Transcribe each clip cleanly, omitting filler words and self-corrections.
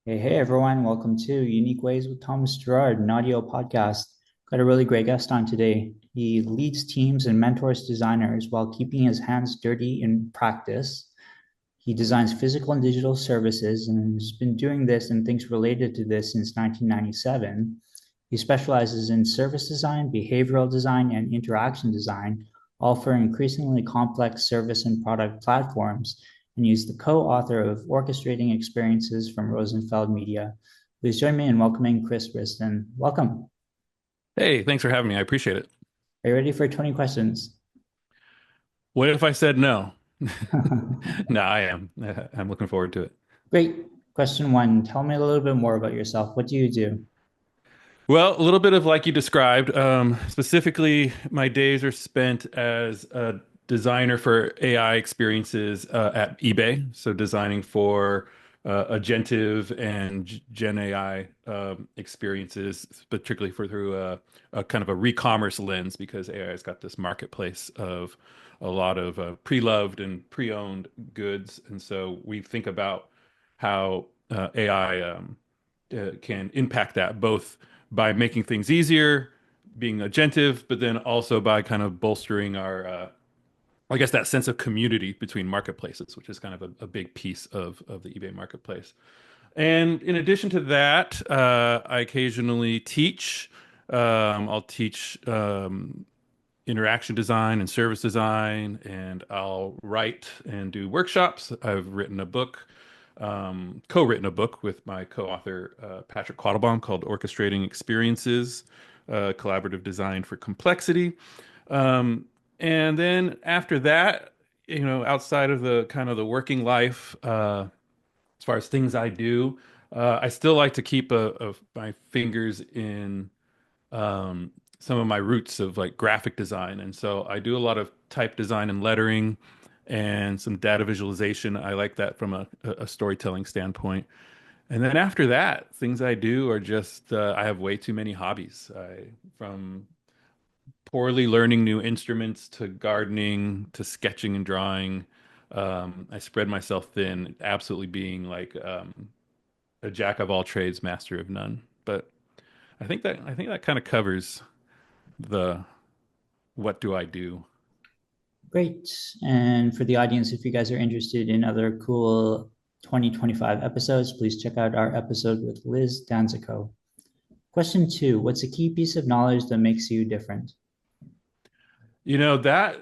Hey everyone, welcome to Unique Ways with Thomas Gerard, an audio podcast. Got a really great guest on today. He leads teams and mentors designers while keeping his hands dirty in practice. He designs physical and digital services and has been doing this and things related to this since 1997. He specializes in service design, behavioral design, and interaction design, all for increasingly complex service and product platforms. And he's the co-author of Orchestrating Experiences from Rosenfeld Media. Please join me in welcoming Chris Risdon. Welcome. Hey, thanks for having me. I appreciate it. Are you ready for 20 questions? What if I said no? No, I am. I'm looking forward to it. Great. Question one, tell me a little bit more about yourself. What do you do? Well, a little bit of like you described. Specifically, my days are spent as a designer for AI experiences at eBay. So designing for agentive and Gen AI experiences, particularly for through a kind of a re-commerce lens, because AI has got this marketplace of a lot of pre-loved and pre-owned goods. And so we think about how AI can impact that both by making things easier, being agentive, but then also by kind of bolstering our, I guess, that sense of community between marketplaces, which is kind of a big piece of the eBay marketplace. And in addition to that, I occasionally teach. I'll teach interaction design and service design, and I'll write and do workshops. I've written a book, co-written a book with my co-author Patrick Quattlebaum called Orchestrating Experiences, Collaborative Design for Complexity. Um, and then after that, outside of the kind of the working life, as far as things I do, I still like to keep my fingers in um, some of my roots of like graphic design. And so I do a lot of type design and lettering and some data visualization. I like that from a storytelling standpoint. And then after that, things I do are just, I have way too many hobbies. From poorly learning new instruments to gardening to sketching and drawing. I spread myself thin, absolutely being like a jack of all trades, master of none. But I think that kind of covers the what do I do? Great. And for the audience, if you guys are interested in other cool 2025 episodes, please check out our episode with Liz Danzico. Question two, what's a key piece of knowledge that makes you different? That's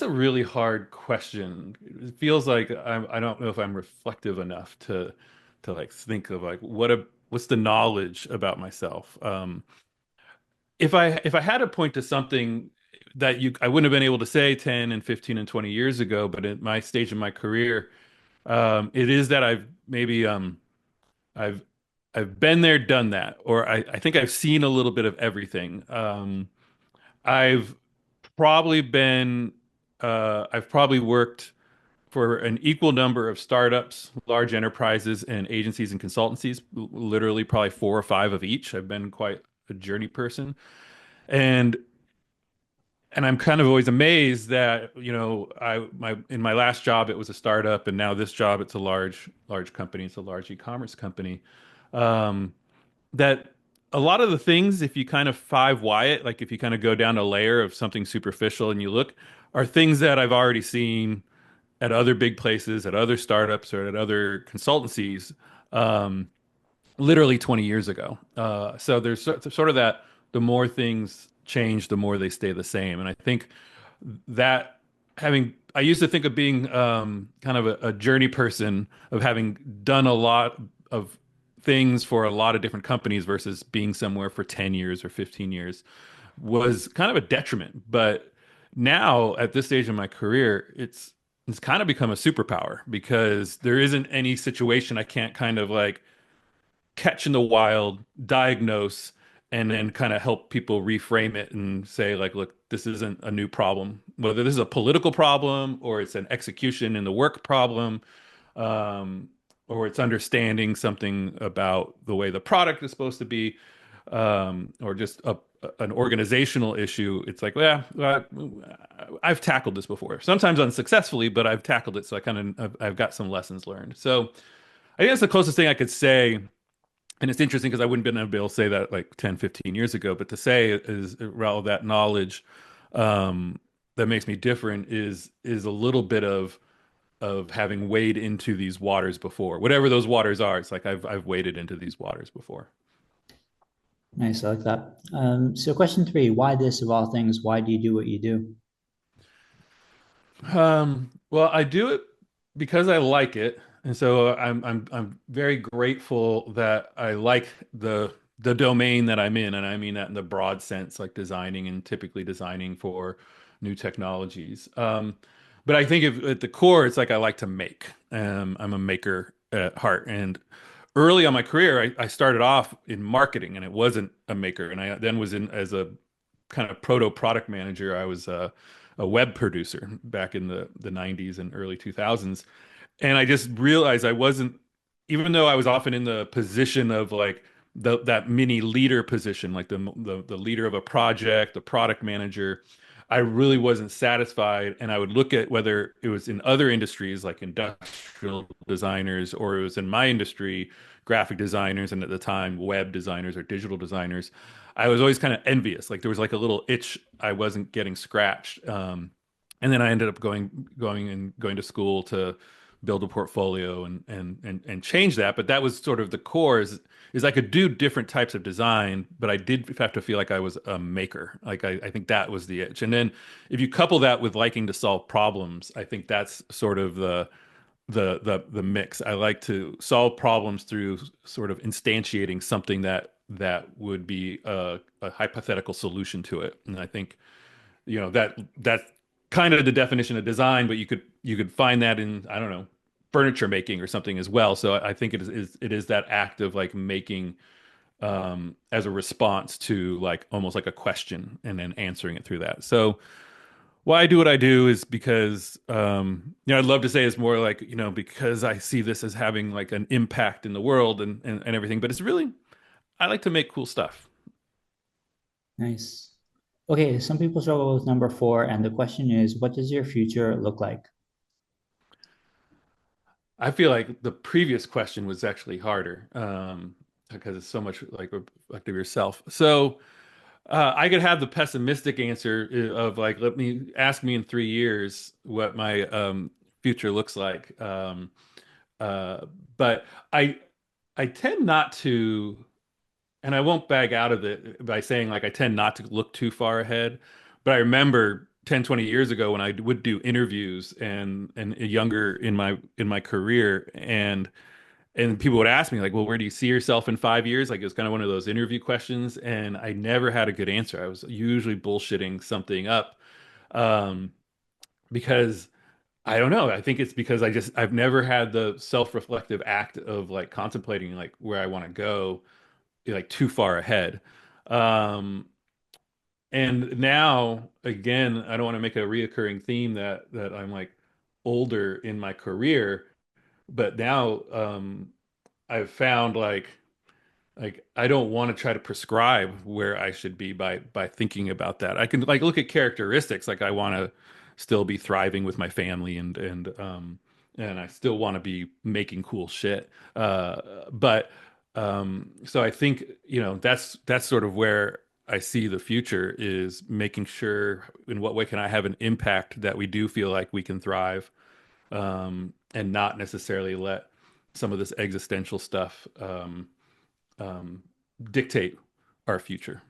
a really hard question. It feels like I don't know if I'm reflective enough to like think of like what's the knowledge about myself. If I had to point to something that you I wouldn't have been able to say 10 and 15 and 20 years ago, but at my stage in my career, it is that I've I've been there, done that, or I think I've seen a little bit of everything. I've probably been I've probably worked for an equal number of startups, large enterprises, and agencies and consultancies, literally probably four or five of each. I've been quite a journey person. And and I'm kind of always amazed that, in my last job it was a startup, and now this job it's a large company, it's a large e-commerce company. Um, that a lot of the things, if you kind of five why it, like if you kind of go down a layer of something superficial and you look, are things that I've already seen at other big places, at other startups, or at other consultancies, um, literally 20 years ago. So there's sort of that the more things change, the more they stay the same. And I think that I used to think of being kind of a journey person, of having done a lot of things for a lot of different companies versus being somewhere for 10 years or 15 years was kind of a detriment. But now at this stage in my career, it's kind of become a superpower because there isn't any situation I can't kind of like catch in the wild, diagnose, and then kind of help people reframe it and say, like, look, this isn't a new problem. Whether this is a political problem or it's an execution in the work problem, um, or it's understanding something about the way the product is supposed to be, or just an organizational issue. It's like, well, I've tackled this before. Sometimes unsuccessfully, but I've tackled it. So I've got some lessons learned. So I think that's the closest thing I could say. And it's interesting because I wouldn't been able to say that like 10, 15 years ago, but to say is all that knowledge um, that makes me different is a little bit of having waded into these waters before. Whatever those waters are, it's like I've waded into these waters before. Nice, I like that. So question three, why this of all things? Why do you do what you do? Well, I do it because I like it, and so I'm very grateful that I like the domain that I'm in, and I mean that in the broad sense, like designing and typically designing for new technologies. But I think at the core, it's like I like to make. I'm a maker at heart, and early on my career, I started off in marketing, and it wasn't a maker, and I then was in as a kind of proto product manager. I was a web producer back in the 90s and early 2000s. And I just realized I wasn't, even though I was often in the position of like that mini leader position, like the leader of a project, the product manager, I really wasn't satisfied. And I would look at whether it was in other industries like industrial designers or it was in my industry, graphic designers, and at the time, web designers or digital designers. I was always kind of envious. Like there was like a little itch I wasn't getting scratched. And then I ended up going to school to build a portfolio and change that. But that was sort of the core is I could do different types of design, but I did have to feel like I was a maker. Like I think that was the itch. And then if you couple that with liking to solve problems, I think that's sort of the mix. I like to solve problems through sort of instantiating something that would be a hypothetical solution to it. And I think that's kind of the definition of design, but you could find that in I don't know furniture making or something as well. So I think it is that act of like making as a response to like almost like a question and then answering it through that. So why I do what I do is because I'd love to say it's more like because I see this as having like an impact in the world and everything, but it's really I like to make cool stuff. Nice. Okay, some people struggle with number four, and the question is, what does your future look like? I feel like the previous question was actually harder because it's so much like reflective of yourself. So I could have the pessimistic answer of like, let me ask me in 3 years what my future looks like. Uh, but I I tend not to, and I won't bag out of it by saying like I tend not to look too far ahead. But I remember 10, 20 years ago when I would do interviews and younger in my career and people would ask me like, well, where do you see yourself in 5 years? Like it was kind of one of those interview questions, and I never had a good answer. I was usually bullshitting something up um, because I don't know. I think it's because I've never had the self-reflective act of like contemplating like where I want to go like too far ahead. Um, and now again, I don't want to make a reoccurring theme that I'm like older in my career, but now I've found like I don't want to try to prescribe where I should be by thinking about that. I can like look at characteristics, like I want to still be thriving with my family and I still want to be making cool shit. But so I think that's sort of where I see the future is making sure in what way can I have an impact that we do feel like we can thrive and not necessarily let some of this existential stuff um, dictate our future.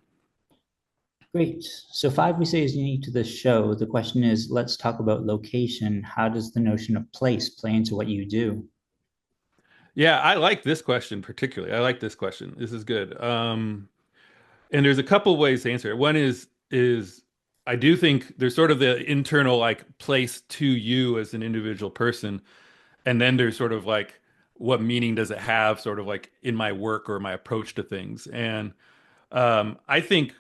Great. So five we say is unique to this show. The question is, let's talk about location. How does the notion of place play into what you do? Yeah, I like this question particularly. I like this question. This is good. And there's a couple ways to answer it. One is I do think there's sort of the internal like place to you as an individual person, and then there's sort of like what meaning does it have, sort of like in my work or my approach to things. And I think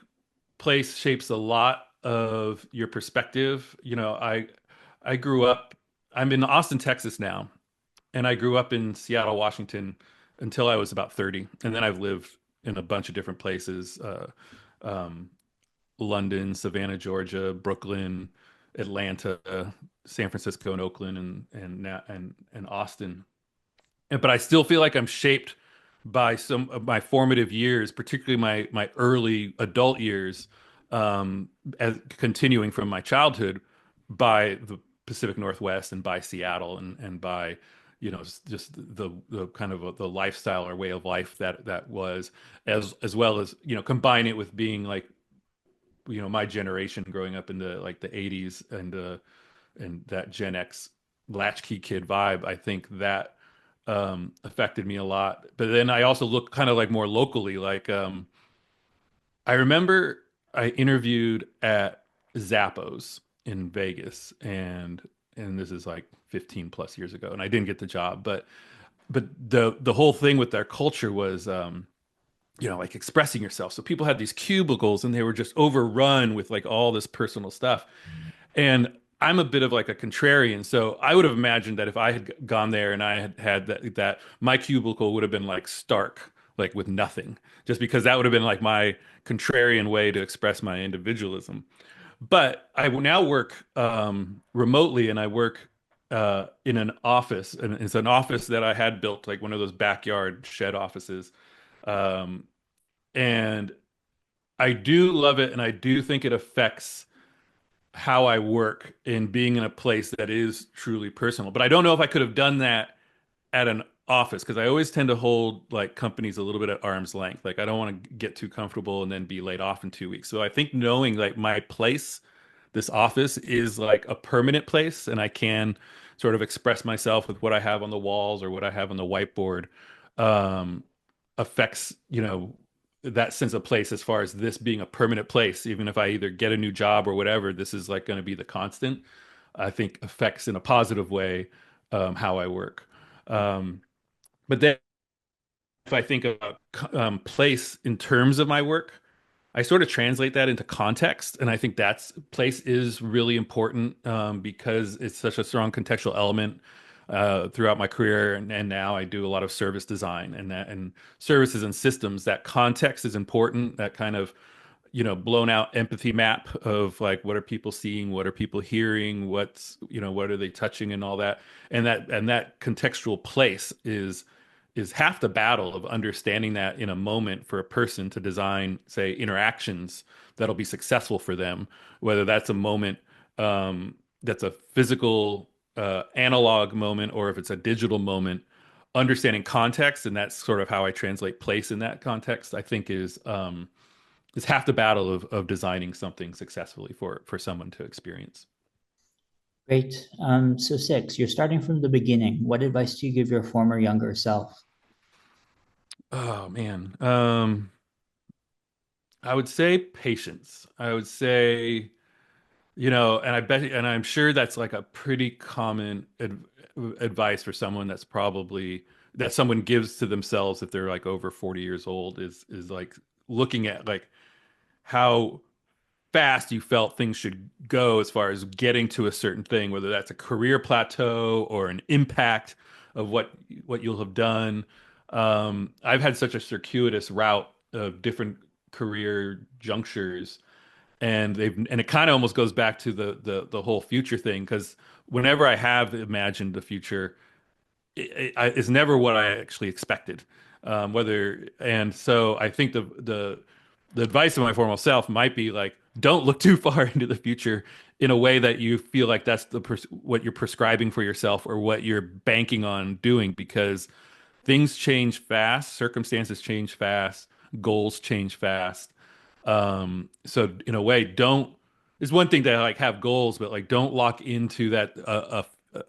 place shapes a lot of your perspective. I grew up. I'm in Austin, Texas now, and I grew up in Seattle, Washington until I was about 30. And then I've lived in a bunch of different places, um, London, Savannah, Georgia, Brooklyn, Atlanta, San Francisco, and Oakland, and Austin. but I still feel like I'm shaped by some of my formative years, particularly my early adult years, as continuing from my childhood by the Pacific Northwest and by Seattle and by just the kind of the lifestyle or way of life that was as well as combine it with being like my generation growing up in the like the 80s and that Gen X latchkey kid vibe. I think that affected me a lot. But then I also look kind of like more locally. Like I remember I interviewed at Zappos in Vegas, and this is like 15 plus years ago, and I didn't get the job. But the whole thing with their culture was like expressing yourself. So people had these cubicles, and they were just overrun with like all this personal stuff. And I'm a bit of like a contrarian, so I would have imagined that if I had gone there and I had had that my cubicle would have been like stark, like with nothing, just because that would have been like my contrarian way to express my individualism. But I now work remotely, and I work in an office, and it's an office that I had built, like one of those backyard shed offices, um, and I do love it, and I do think it affects how I work in being in a place that is truly personal. But I don't know if I could have done that at an office because I always tend to hold like companies a little bit at arm's length. Like I don't want to get too comfortable and then be laid off in 2 weeks. So I think knowing like my place, this office is like a permanent place and I can sort of express myself with what I have on the walls or what I have on the whiteboard, um, affects, that sense of place as far as this being a permanent place, even if I either get a new job or whatever, this is like going to be the constant. I think affects in a positive way how I work. Um, but then if I think about place in terms of my work, I sort of translate that into context, and I think that's place is really important because it's such a strong contextual element throughout my career, and now I do a lot of service design and services and systems. That context is important. That kind of blown out empathy map of like what are people seeing, what are people hearing, what are they touching and all that. And that contextual place is half the battle of understanding that in a moment for a person to design, say, interactions that'll be successful for them, whether that's a moment that's a physical analog moment or if it's a digital moment. Understanding context, and that's sort of how I translate place in that context, I think is half the battle of designing something successfully for someone to experience. Great. So six, you're starting from the beginning. What advice do you give your former younger self? Oh man. I would say patience. I would say, and I bet, and I'm sure that's like a pretty common advice for someone that's probably that someone gives to themselves if they're like over 40 years old is like looking at like how fast you felt things should go as far as getting to a certain thing, whether that's a career plateau or an impact of what you'll have done. I've had such a circuitous route of different career junctures, and it kind of almost goes back to the whole future thing because whenever I have imagined the future, it's never what I actually expected. And so I think the advice of my former self might be like, don't look too far into the future in a way that you feel like that's what you're prescribing for yourself or what you're banking on doing because things change fast, circumstances change fast, goals change fast. So in a way, don't. It's one thing to like have goals, but like don't lock into that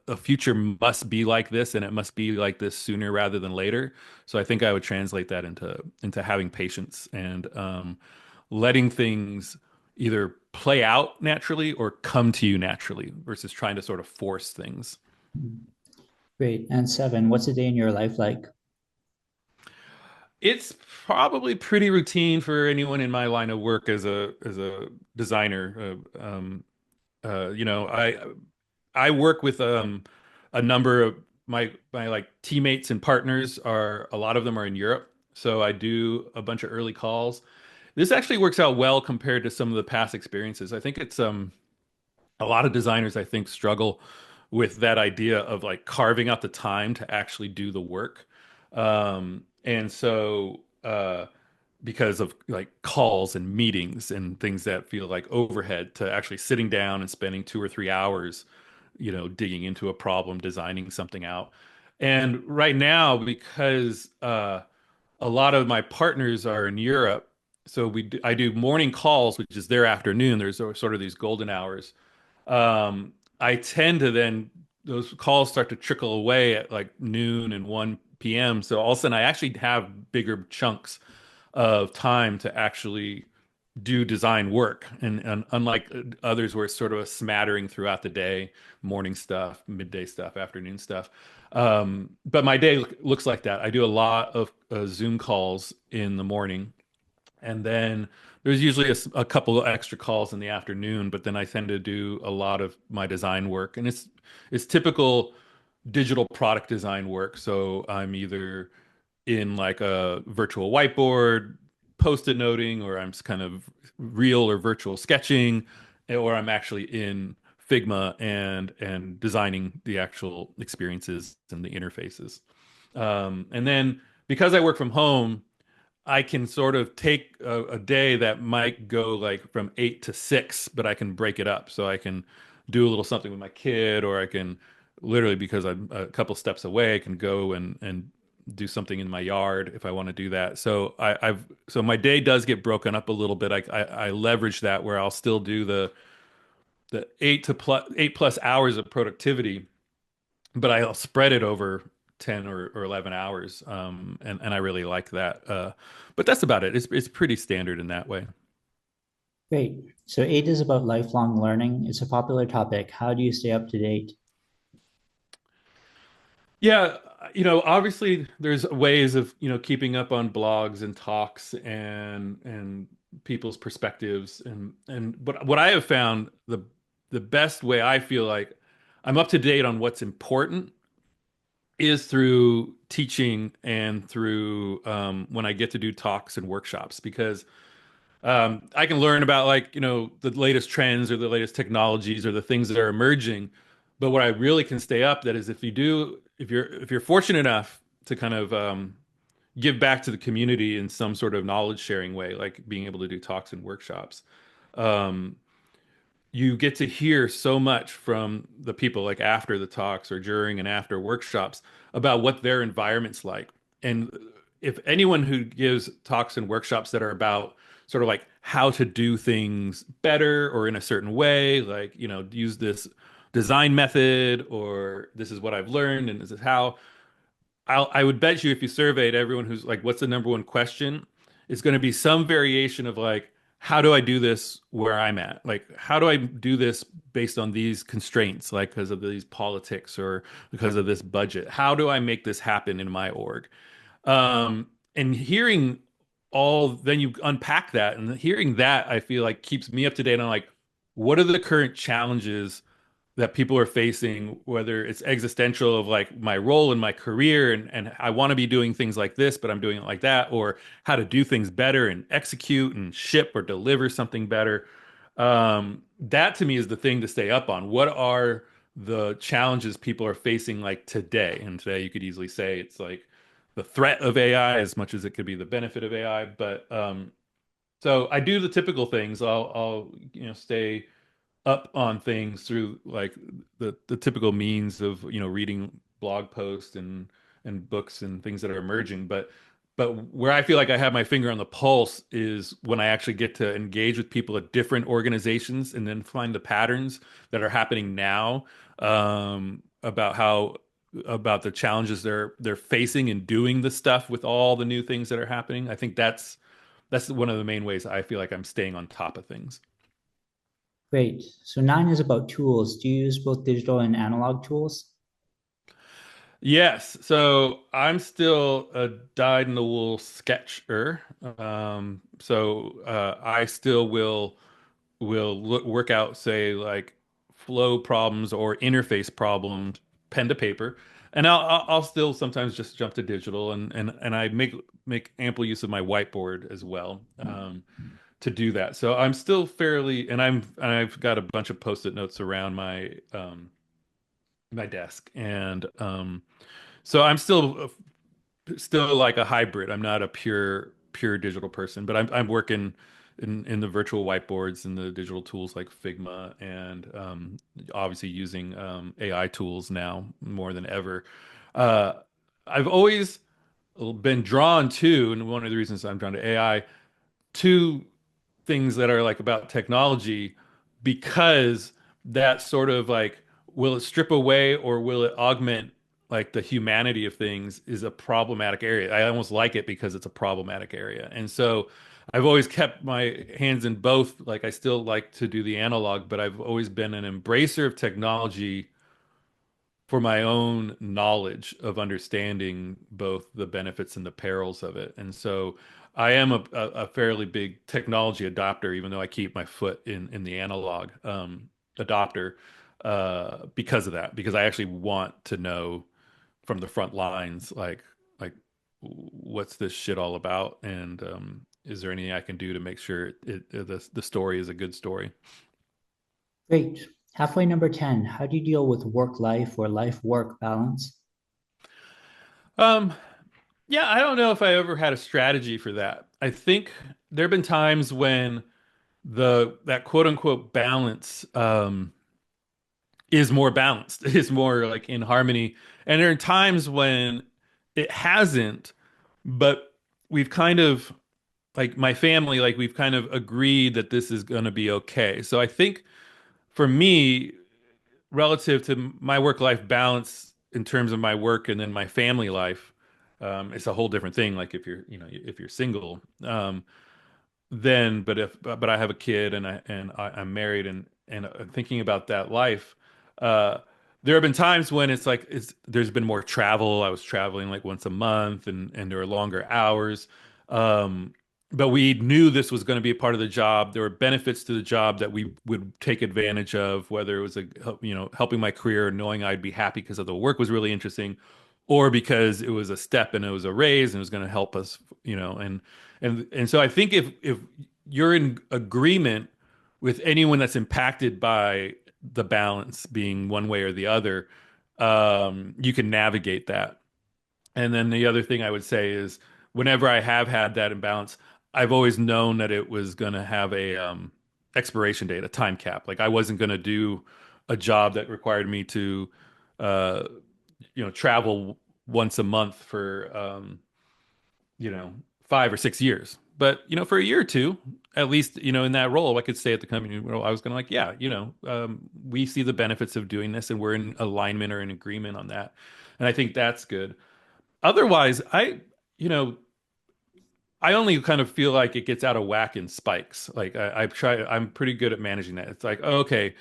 a future must be like this and it must be like this sooner rather than later. So I think I would translate that into having patience and letting things either play out naturally or come to you naturally versus trying to sort of force things. Great. And seven, what's a day in your life like? It's probably pretty routine for anyone in my line of work as a designer. I work with a number of my like teammates and partners are a lot of them are in Europe, so I do a bunch of early calls. This actually works out well compared to some of the past experiences. I think it's a lot of designers I think struggle with that idea of like carving out the time to actually do the work. And so because of like calls and meetings and things that feel like overhead to actually sitting down and spending 2 or 3 hours, digging into a problem, designing something out. And right now, because a lot of my partners are in Europe, so I do morning calls, which is their afternoon. There's sort of these golden hours. I tend to then those calls start to trickle away at like noon and 1 p.m. So all of a sudden, I actually have bigger chunks of time to actually do design work. And unlike others where it's sort of a smattering throughout the day, morning stuff, midday stuff, afternoon stuff. But my day looks like that. I do a lot of Zoom calls in the morning, and then there's usually a couple of extra calls in the afternoon, but then I tend to do a lot of my design work, and it's typical digital product design work. So I'm either in like a virtual whiteboard, post-it noting, or I'm kind of real or virtual sketching, or I'm actually in Figma and designing the actual experiences and the interfaces. And then because I work from home, I can sort of take a day that might go like from 8 to 6, but I can break it up. So I can do a little something with my kid, or I can literally, because I'm a couple steps away, I can go and do something in my yard if I want to do that. So so my day does get broken up a little bit. I leverage that where I'll still do the 8 plus hours of productivity, but I'll spread it over 10 or 11 hours. And I really like that. But that's about it. It's pretty standard in that way. Great. So eight is about lifelong learning. It's a popular topic. How do you stay up to date? Yeah, obviously there's ways of, keeping up on blogs and talks and people's perspectives but what I have found the best way I feel like I'm up to date on what's important is through teaching and through when I get to do talks and workshops because I can learn about like, the latest trends or the latest technologies or the things that are emerging. But what I really can stay up that is if you're fortunate enough to kind of give back to the community in some sort of knowledge sharing way, like being able to do talks and workshops. Um, you get to hear so much from the people like after the talks or during and after workshops about what their environment's like. And if anyone who gives talks and workshops that are about sort of like how to do things better or in a certain way, like, use this design method or this is what I've learned and this is how, I would bet you if you surveyed everyone who's like, what's the number one question? It's going to be some variation of like, how do I do this where I'm at? Like, how do I do this based on these constraints, like because of these politics or because of this budget? How do I make this happen in my org? And hearing then you unpack that and hearing that, I feel like keeps me up to date on like, what are the current challenges that people are facing, whether it's existential of like my role in my career and I want to be doing things like this, but I'm doing it like that, or how to do things better and execute and ship or deliver something better. That to me is the thing to stay up on. What are the challenges people are facing like today? And today you could easily say it's like the threat of AI as much as it could be the benefit of AI. But so I do the typical things. I'll stay up on things through like the typical means of reading blog posts and books and things that are emerging but where I feel like I have my finger on the pulse is when I actually get to engage with people at different organizations and then find the patterns that are happening now about the challenges they're facing and doing the stuff with all the new things that are happening. I think that's one of the main ways I feel like I'm staying on top of things. Great. So nine is about tools. Do you use both digital and analog tools? Yes, so I'm still a dyed-in-the-wool sketcher. I still will work out, say, like flow problems or interface problems, pen to paper, and I'll still sometimes just jump to digital, and I make ample use of my whiteboard as well to do that. So I'm still fairly, and I've got a bunch of post-it notes around my my desk, and so I'm still like a hybrid. I'm not a pure digital person, but I'm working in the virtual whiteboards and the digital tools like Figma, and obviously using AI tools now more than ever. Uh, I've always been drawn to, and one of the reasons I'm drawn to AI, to things that are like about technology, because that sort of like, will it strip away or will it augment like the humanity of things, is a problematic area. I almost like it because it's a problematic area. And so I've always kept my hands in both. Like I still like to do the analog, but I've always been an embracer of technology for my own knowledge of understanding both the benefits and the perils of it. And so I am a fairly big technology adopter, even though I keep my foot in the analog adopter, because of that, because I actually want to know from the front lines, like what's this shit all about, and is there anything I can do to make sure the story is a good story. Great. Halfway number 10. How do you deal with work life or life work balance? Um, Yeah, I don't know if I ever had a strategy for that. I think there have been times when the that quote unquote balance is more balanced, is more like in harmony. And there are times when it hasn't, but we've kind of, like my family, like we've kind of agreed that this is going to be okay. So I think for me, relative to my work-life balance in terms of my work and then my family life, it's a whole different thing. Like if if you're single, then, but I have a kid, I'm married, and thinking about that life, uh, there have been times when there's been more travel. I was traveling like once a month, and there were longer hours. Um, but we knew this was going to be a part of the job. There were benefits to the job that we would take advantage of, whether it was helping my career, knowing I'd be happy because of the work was really interesting, or because it was a step and it was a raise and it was going to help us, and so I think if you're in agreement with anyone that's impacted by the balance being one way or the other, you can navigate that. And then the other thing I would say is, whenever I have had that imbalance, I've always known that it was going to have a expiration date, a time cap. Like I wasn't going to do a job that required me to, uh, travel once a month for, 5 or 6 years. But, for a year or two, at least, in that role, I could stay at the company. I was going to like, yeah, we see the benefits of doing this and we're in alignment or in agreement on that. And I think that's good. Otherwise, you know, I only kind of feel like it gets out of whack in spikes. Like I'm pretty good at managing that. It's like, oh, okay,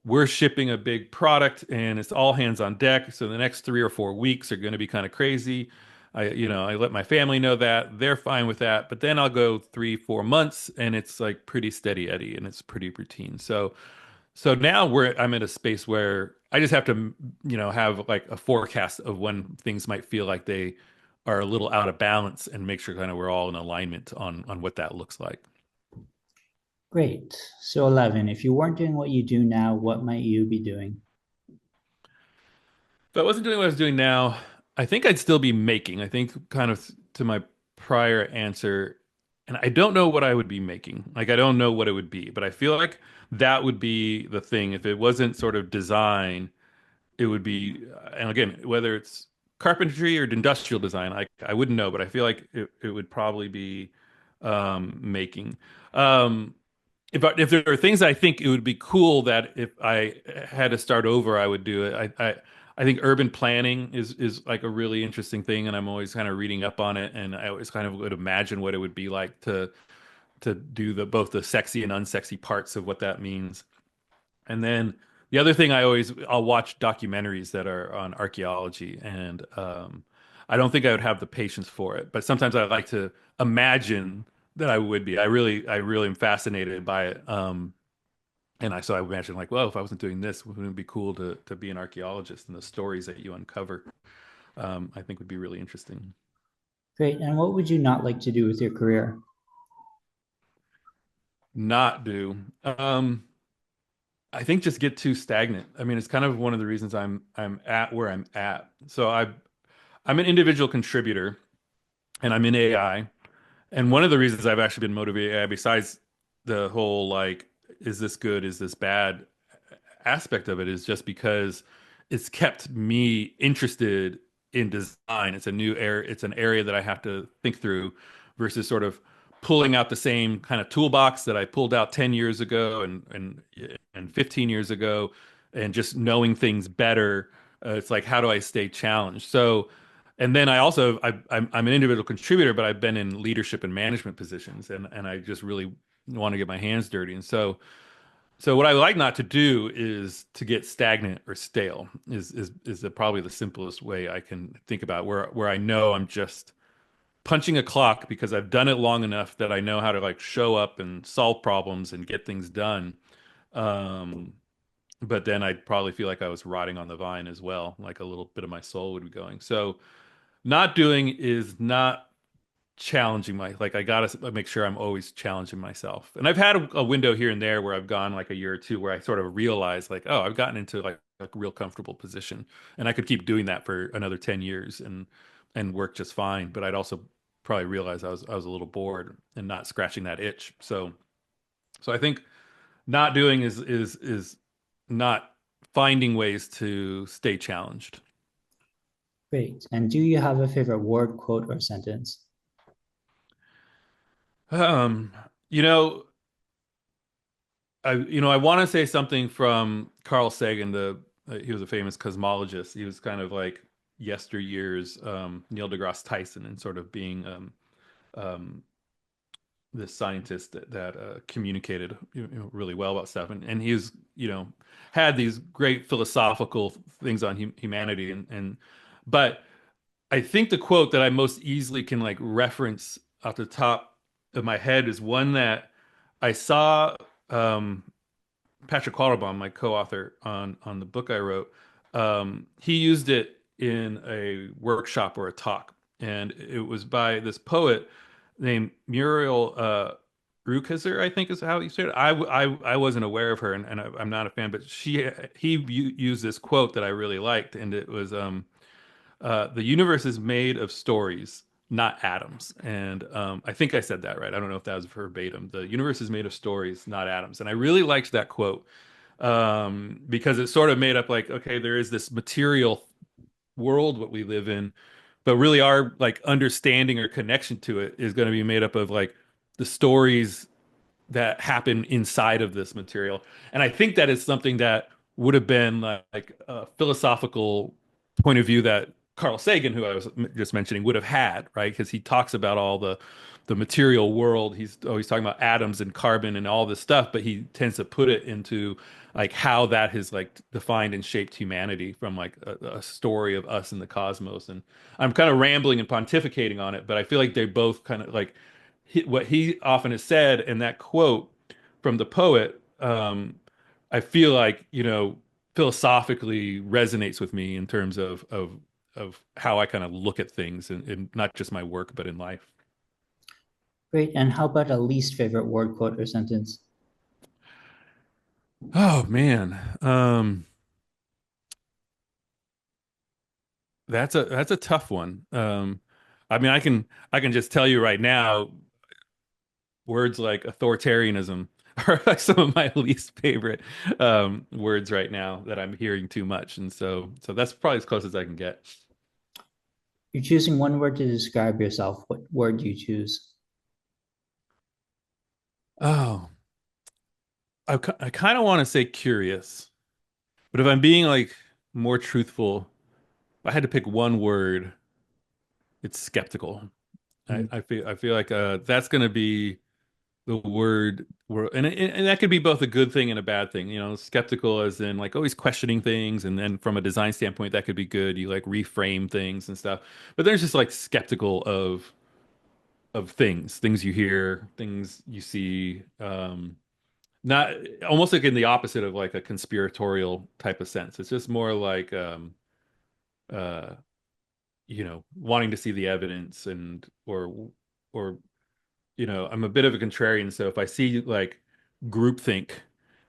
we're shipping a big product and it's all hands on deck. So the next 3 or 4 weeks are going to be kind of crazy. I let my family know that they're fine with that. But then I'll go 3, 4 months and it's like pretty steady Eddie and it's pretty routine. So now I'm in a space where I just have to, have like a forecast of when things might feel like they are a little out of balance, and make sure kind of we're all in alignment on what that looks like. Great. So 11. If you weren't doing what you do now, what might you be doing? If I wasn't doing what I was doing now, I think I'd still be making. I think kind of to my prior answer, and I don't know what I would be making. Like I don't know what it would be, but I feel like that would be the thing. If it wasn't sort of design, it would be, and again, whether it's carpentry or industrial design, I wouldn't know, but I feel like it would probably be making. Um, if there are things I think it would be cool that if I had to start over, I would do it. I think urban planning is like a really interesting thing, and I'm always kind of reading up on it, and I always kind of would imagine what it would be like to do both the sexy and unsexy parts of what that means. And then the other thing I'll watch documentaries that are on archaeology, and I don't think I would have the patience for it, but sometimes I like to imagine that I would be. I really am fascinated by it. So I imagine like, well, if I wasn't doing this, wouldn't it be cool to be an archaeologist, and the stories that you uncover, I think would be really interesting. Great. And what would you not like to do with your career? Not do. I think just get too stagnant. I mean, it's kind of one of the reasons I'm at where I'm at. So I'm an individual contributor and I'm in AI. And one of the reasons I've actually been motivated AI, besides the whole like, is this good, is this bad aspect of it, is just because it's kept me interested in design. It's a new area, it's an area that I have to think through versus sort of pulling out the same kind of toolbox that I pulled out 10 years ago and 15 years ago and just knowing things better. It's like, how do I stay challenged? So, and then I'm an individual contributor, but I've been in leadership and management positions, and I just really want to get my hands dirty. And so what I like not to do is to get stagnant or stale probably the simplest way I can think about it, where I know I'm just punching a clock because I've done it long enough that I know how to like show up and solve problems and get things done. Um, but then I'd probably feel like I was rotting on the vine as well, like a little bit of my soul would be going. So not doing is not challenging my like I gotta make sure I'm always challenging myself. And I've had a window here and there where I've gone like a year or two where I sort of realized like, oh, I've gotten into like a real comfortable position and I could keep doing that for another 10 years and work just fine. But I'd also probably realize I was a little bored and not scratching that itch. So I think not doing is not finding ways to stay challenged. Great. And do you have a favorite word, quote, or sentence? Um, you know, I want to say something from Carl Sagan. He was a famous cosmologist. He was kind of like yesteryear's Neil deGrasse Tyson, and sort of being um, this scientist that communicated really well about stuff. And he's had these great philosophical things on humanity, and but I think the quote that I most easily can like reference off the top of my head is one that I saw. Patrick Quattlebaum, my co-author on the book I wrote, he used it in a workshop or a talk, and it was by this poet named Muriel Rukeyser, I think is how you say it. I wasn't aware of her, and I'm not a fan, but used this quote that I really liked, and it was the universe is made of stories, not atoms. And I think I said that right. I don't know if that was verbatim. The universe is made of stories, not atoms. And I really liked that quote because it sort of made up like, okay, there is this material world what we live in, but really our like understanding or connection to it is going to be made up of like the stories that happen inside of this material. And I think that is something that would have been like a philosophical point of view that Carl Sagan, who I was just mentioning, would have had, right? Because he talks about all the material world. He's always talking about atoms and carbon and all this stuff, but he tends to put it into like how that has like defined and shaped humanity from like a story of us in the cosmos. And I'm kind of rambling and pontificating on it, but I feel like they both kind of like what he often has said in that quote from the poet, I feel like, philosophically resonates with me in terms of how I kind of look at things in not just my work, but in life. Great. And how about a least favorite word, quote, or sentence? Oh man. That's a tough one. I mean, I can just tell you right now, words like authoritarianism are like some of my least favorite words right now that I'm hearing too much, and so that's probably as close as I can get. You're choosing one word to describe yourself. What word do you choose? Oh, I kind of want to say curious, but if I'm being like more truthful, if I had to pick one word, it's skeptical. Hmm. I feel like that's going to be the word, and that could be both a good thing and a bad thing. Skeptical as in like always questioning things, and then from a design standpoint, that could be good. You like reframe things and stuff. But there's just like skeptical of things you hear, things you see. Not almost like in the opposite of like a conspiratorial type of sense. It's just more like uh wanting to see the evidence or I'm a bit of a contrarian, so if I see like groupthink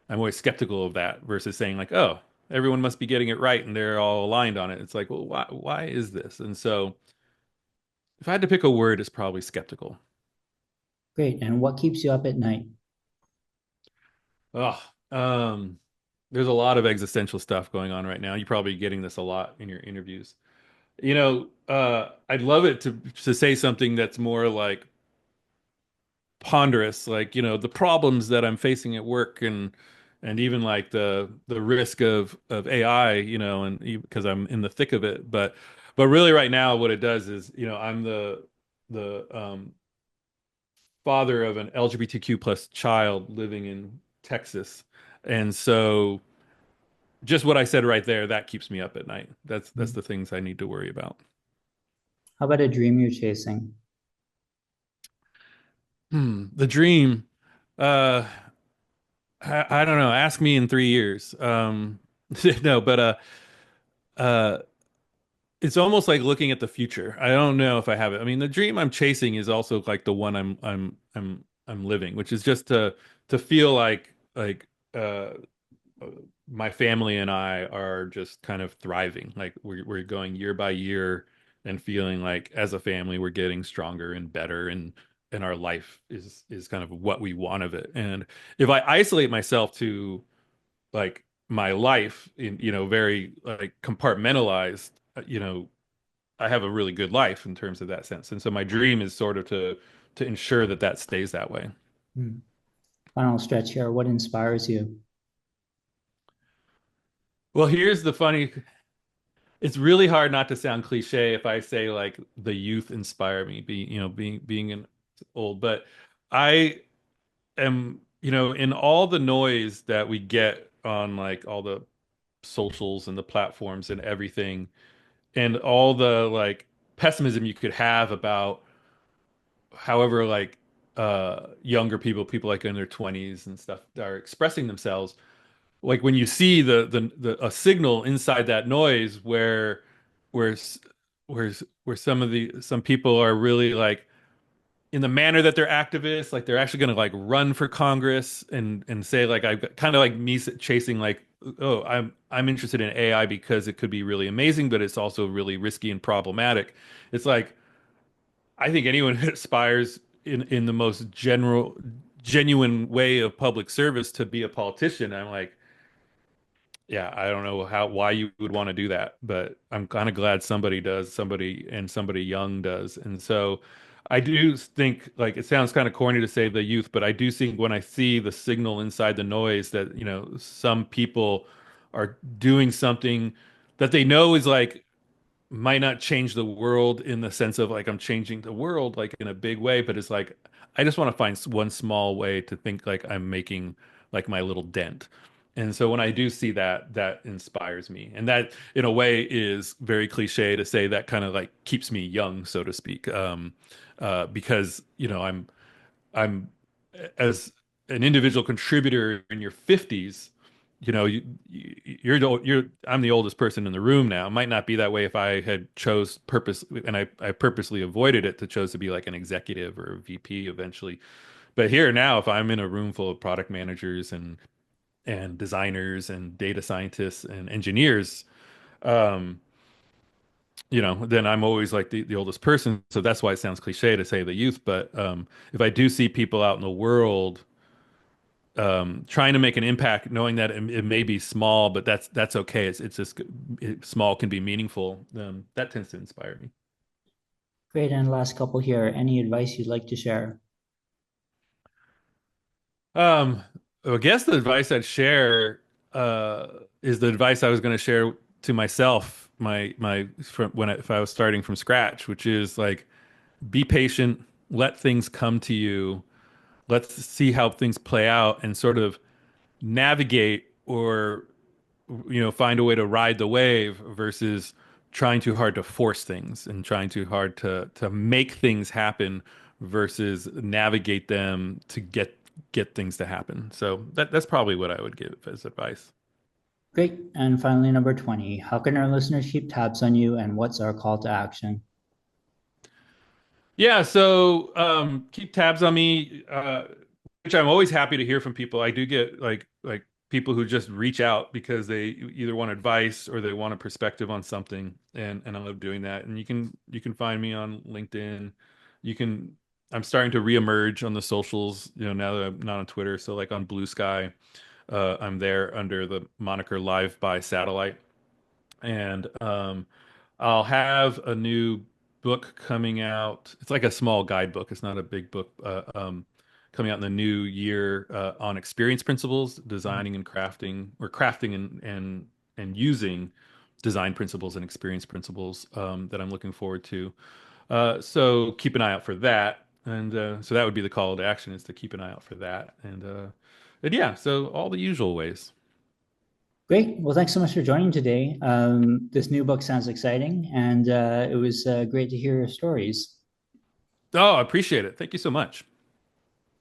I'm always skeptical of that versus saying like, oh, everyone must be getting it right and they're all aligned on it. It's like, well, why is this? And so if I had to pick a word, it's probably skeptical. Great. And what keeps you up at night? Oh, there's a lot of existential stuff going on right now. You're probably getting this a lot in your interviews. I'd love it to say something that's more like ponderous, like, the problems that I'm facing at work and even like the risk of AI, and because I'm in the thick of it. But really right now what it does is, I'm the father of an LGBTQ plus child living in Texas. And so just what I said right there, that keeps me up at night. That's Hmm. the things I need to worry about. How about a dream you're chasing? The dream. Uh, I don't know. Ask me in 3 years. No, but uh, it's almost like looking at the future. I don't know if I have it. I mean, the dream I'm chasing is also like the one I'm living, which is just to feel like uh my family and I are just kind of thriving. Like we're going year by year and feeling like as a family we're getting stronger and better and our life is kind of what we want of it. And if I isolate myself to like my life in very like compartmentalized, I have a really good life in terms of that sense. And so my dream is sort of to ensure that that stays that way. Hmm. Final stretch here. What inspires you? Well, here's the funny. It's really hard not to sound cliche if I say like the youth inspire me, being an old, but I am, in all the noise that we get on like all the socials and the platforms and everything, and all the like pessimism you could have about however like younger people like in their 20s and stuff are expressing themselves, like when you see the a signal inside that noise where s- where some people are really like in the manner that they're activists, like they're actually going to like run for Congress and say like I kind of like me chasing like, oh, I'm interested in AI because it could be really amazing, but it's also really risky and problematic. It's like I think anyone who aspires in the most genuine way of public service to be a politician, I'm like, yeah, I don't know why you would want to do that, but I'm kind of glad somebody does, somebody young does. And so I do think like it sounds kind of corny to say the youth, but I do think when I see the signal inside the noise that, some people are doing something that they know is like might not change the world in the sense of like I'm changing the world like in a big way, but it's like I just want to find one small way to think like I'm making like my little dent. And so when I do see that, that inspires me. And that in a way is very cliche to say that kind of like keeps me young, so to speak. Because, I'm as an individual contributor in your 50s, I'm the oldest person in the room now. It might not be that way if I had chose purpose and I purposely avoided it to chose to be like an executive or a VP eventually. But here now, if I'm in a room full of product managers and designers and data scientists and engineers, um, then I'm always like the oldest person. So that's why it sounds cliche to say the youth. But if I do see people out in the world trying to make an impact, knowing that it may be small, but that's okay. It's just small can be meaningful. That tends to inspire me. Great. And last couple here. Any advice you'd like to share? Um, I guess the advice I'd share uh, is the advice I was going to share to myself, my from if I was starting from scratch, which is like be patient, let things come to you, let's see how things play out, and sort of navigate or find a way to ride the wave versus trying too hard to force things and trying too hard to make things happen versus navigate them to get things to happen. So that's probably what I would give as advice. Great. And finally, number 20. How can our listeners keep tabs on you and what's our call to action? Yeah, so keep tabs on me, which I'm always happy to hear from people. I do get like people who just reach out because they either want advice or they want a perspective on something, and I love doing that. And you can find me on LinkedIn. You can I'm starting to reemerge on the socials, now that I'm not on Twitter. So like on Blue Sky, I'm there under the moniker Live by Satellite. And I'll have a new book coming out. It's like a small guidebook. It's not a big book. Coming out in the new year on experience principles, designing and crafting, or crafting and using design principles and experience principles that I'm looking forward to. So keep an eye out for that. And so that would be the call to action, is to keep an eye out for that. And yeah, so all the usual ways. Great. Well, thanks so much for joining today. This new book sounds exciting, and it was great to hear your stories. Oh, I appreciate it. Thank you so much.